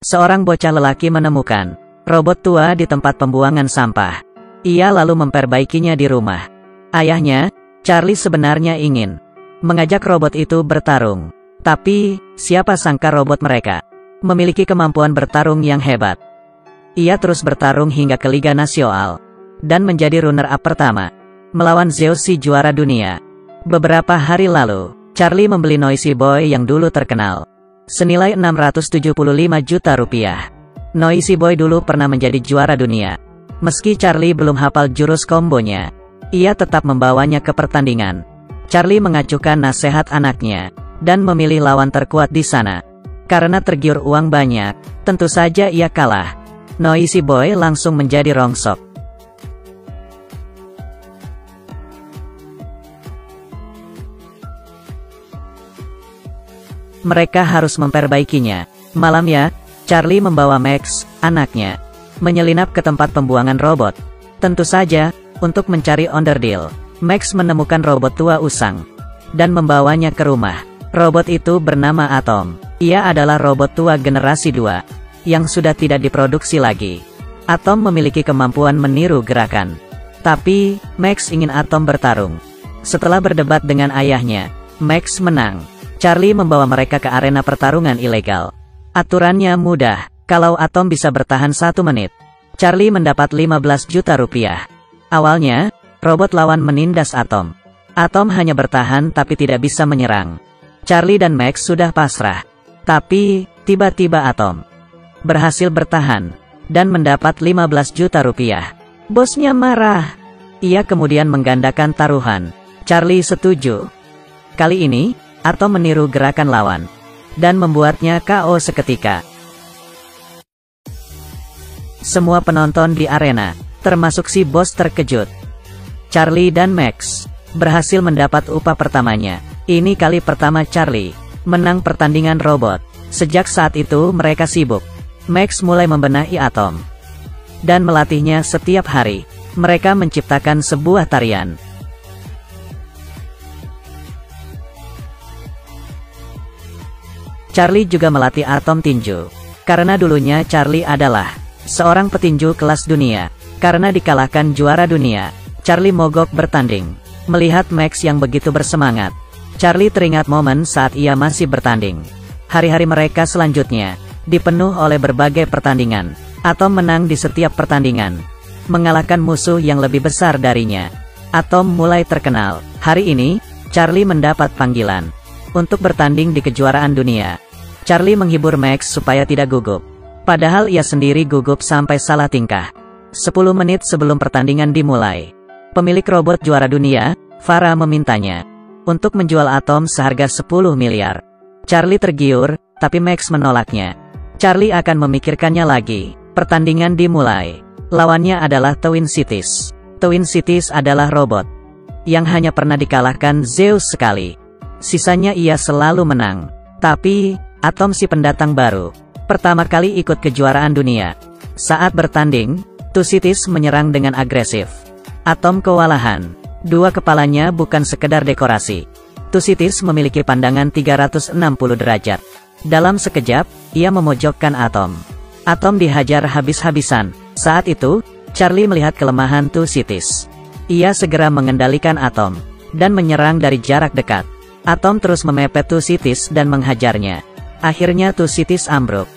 Seorang bocah lelaki menemukan robot tua di tempat pembuangan sampah. Ia lalu memperbaikinya di rumah. Ayahnya, Charlie, sebenarnya ingin mengajak robot itu bertarung. Tapi, siapa sangka robot mereka memiliki kemampuan bertarung yang hebat. Ia terus bertarung hingga ke Liga Nasional dan menjadi runner-up pertama melawan Zeus, si juara dunia. Beberapa hari lalu, Charlie membeli Noisy Boy yang dulu terkenal senilai 675 juta rupiah. Noisy Boy dulu pernah menjadi juara dunia. Meski Charlie belum hafal jurus kombonya, ia tetap membawanya ke pertandingan. Charlie mengacuhkan nasihat anaknya dan memilih lawan terkuat di sana. Karena tergiur uang banyak, tentu saja ia kalah. Noisy Boy langsung menjadi rongsok. Mereka harus memperbaikinya. Malamnya, Charlie membawa Max, anaknya, menyelinap ke tempat pembuangan robot. Tentu saja, untuk mencari onderdil. Max menemukan robot tua usang dan membawanya ke rumah. Robot itu bernama Atom. Ia adalah robot tua generasi 2 yang sudah tidak diproduksi lagi. Atom memiliki kemampuan meniru gerakan. Tapi, Max ingin Atom bertarung. Setelah berdebat dengan ayahnya, Max menang. Charlie membawa mereka ke arena pertarungan ilegal. Aturannya mudah, kalau Atom bisa bertahan 1 menit, Charlie mendapat 15 juta rupiah. Awalnya, robot lawan menindas Atom. Atom hanya bertahan tapi tidak bisa menyerang. Charlie dan Max sudah pasrah. Tapi, tiba-tiba Atom berhasil bertahan dan mendapat 15 juta rupiah. Bosnya marah. Ia kemudian menggandakan taruhan. Charlie setuju. Kali ini, Atom meniru gerakan lawan dan membuatnya KO seketika. Semua penonton di arena, termasuk si bos, terkejut. Charlie dan Max berhasil mendapat upah pertamanya. Ini kali pertama Charlie menang pertandingan robot. Sejak saat itu mereka sibuk. Max mulai membenahi Atom dan melatihnya setiap hari. Mereka menciptakan sebuah tarian. Charlie juga melatih Atom tinju. Karena dulunya Charlie adalah seorang petinju kelas dunia. Karena dikalahkan juara dunia, Charlie mogok bertanding. Melihat Max yang begitu bersemangat, Charlie teringat momen saat ia masih bertanding. Hari-hari mereka selanjutnya dipenuh oleh berbagai pertandingan. Atom menang di setiap pertandingan, mengalahkan musuh yang lebih besar darinya. Atom mulai terkenal. Hari ini, Charlie mendapat panggilan untuk bertanding di kejuaraan dunia. Charlie menghibur Max supaya tidak gugup. Padahal ia sendiri gugup sampai salah tingkah. 10 menit sebelum pertandingan dimulai, pemilik robot juara dunia, Farah, memintanya untuk menjual Atom seharga 10 miliar. Charlie tergiur, tapi Max menolaknya. Charlie akan memikirkannya lagi. Pertandingan dimulai. Lawannya adalah Twin Cities. Twin Cities adalah robot yang hanya pernah dikalahkan Zeus sekali. Sisanya ia selalu menang. Tapi, Atom, si pendatang baru, pertama kali ikut kejuaraan dunia. Saat bertanding, Two Cities menyerang dengan agresif. Atom kewalahan. Dua kepalanya bukan sekedar dekorasi. Two Cities memiliki pandangan 360 derajat. Dalam sekejap, ia memojokkan Atom. Atom dihajar habis-habisan. Saat itu, Charlie melihat kelemahan Two Cities. Ia segera mengendalikan Atom dan menyerang dari jarak dekat. Atom terus memepet Two Cities dan menghajarnya. Akhirnya Two Cities ambruk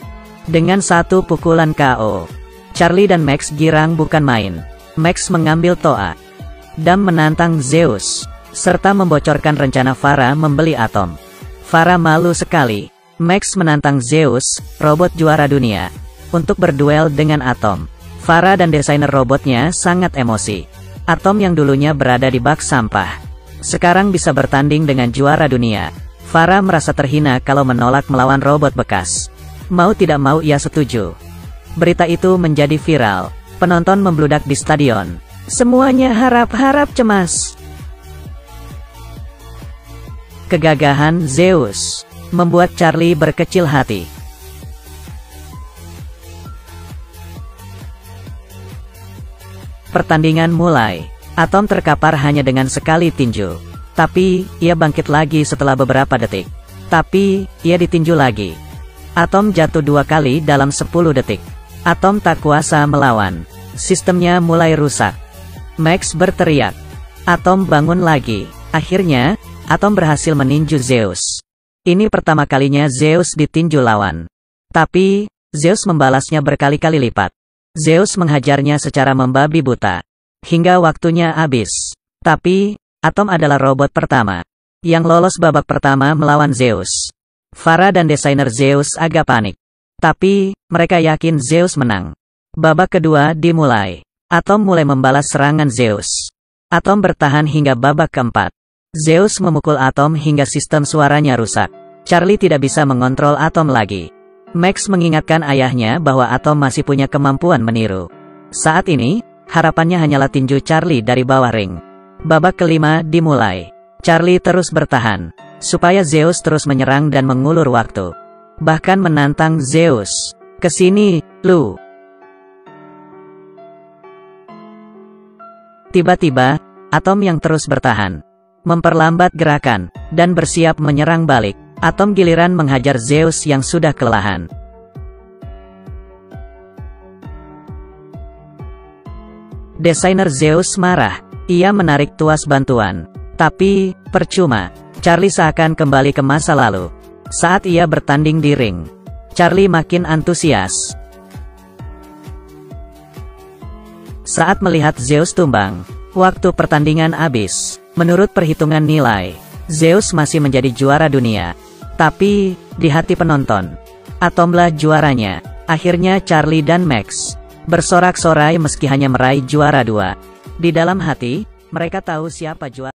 dengan satu pukulan KO. Charlie dan Max girang bukan main. Max mengambil toa dan menantang Zeus, serta membocorkan rencana Farah membeli Atom. Farah malu sekali. Max menantang Zeus, robot juara dunia, untuk berduel dengan Atom. Farah dan desainer robotnya sangat emosi. Atom yang dulunya berada di bak sampah, sekarang bisa bertanding dengan juara dunia. Farah merasa terhina kalau menolak melawan robot bekas. Mau tidak mau ia setuju. Berita itu menjadi viral. Penonton membludak di stadion. Semuanya harap-harap cemas. Kegagahan Zeus membuat Charlie berkecil hati. Pertandingan mulai. Atom terkapar hanya dengan sekali tinju. Tapi, ia bangkit lagi setelah beberapa detik. Tapi, ia ditinju lagi. Atom jatuh 2 kali dalam 10 detik. Atom tak kuasa melawan. Sistemnya mulai rusak. Max berteriak. Atom bangun lagi. Akhirnya, Atom berhasil meninju Zeus. Ini pertama kalinya Zeus ditinju lawan. Tapi, Zeus membalasnya berkali-kali lipat. Zeus menghajarnya secara membabi buta. Hingga waktunya habis. Tapi, Atom adalah robot pertama yang lolos babak pertama melawan Zeus. Farah dan desainer Zeus agak panik. Tapi, mereka yakin Zeus menang. Babak kedua dimulai. Atom mulai membalas serangan Zeus. Atom bertahan hingga babak keempat. Zeus memukul Atom hingga sistem suaranya rusak. Charlie tidak bisa mengontrol Atom lagi. Max mengingatkan ayahnya bahwa Atom masih punya kemampuan meniru. Saat ini, harapannya hanyalah tinju Charlie dari bawah ring. Babak kelima dimulai. Charlie terus bertahan, supaya Zeus terus menyerang dan mengulur waktu. Bahkan menantang Zeus. Kesini, lu. Tiba-tiba, Atom yang terus bertahan, memperlambat gerakan, dan bersiap menyerang balik. Atom giliran menghajar Zeus yang sudah kelelahan. Desainer Zeus marah. Ia menarik tuas bantuan. Tapi, percuma. Charlie seakan kembali ke masa lalu. Saat ia bertanding di ring, Charlie makin antusias. Saat melihat Zeus tumbang, waktu pertandingan habis. Menurut perhitungan nilai, Zeus masih menjadi juara dunia. Tapi, di hati penonton, Atomlah juaranya. Akhirnya Charlie dan Max bersorak-sorai meski hanya meraih juara 2. Di dalam hati, mereka tahu siapa juara.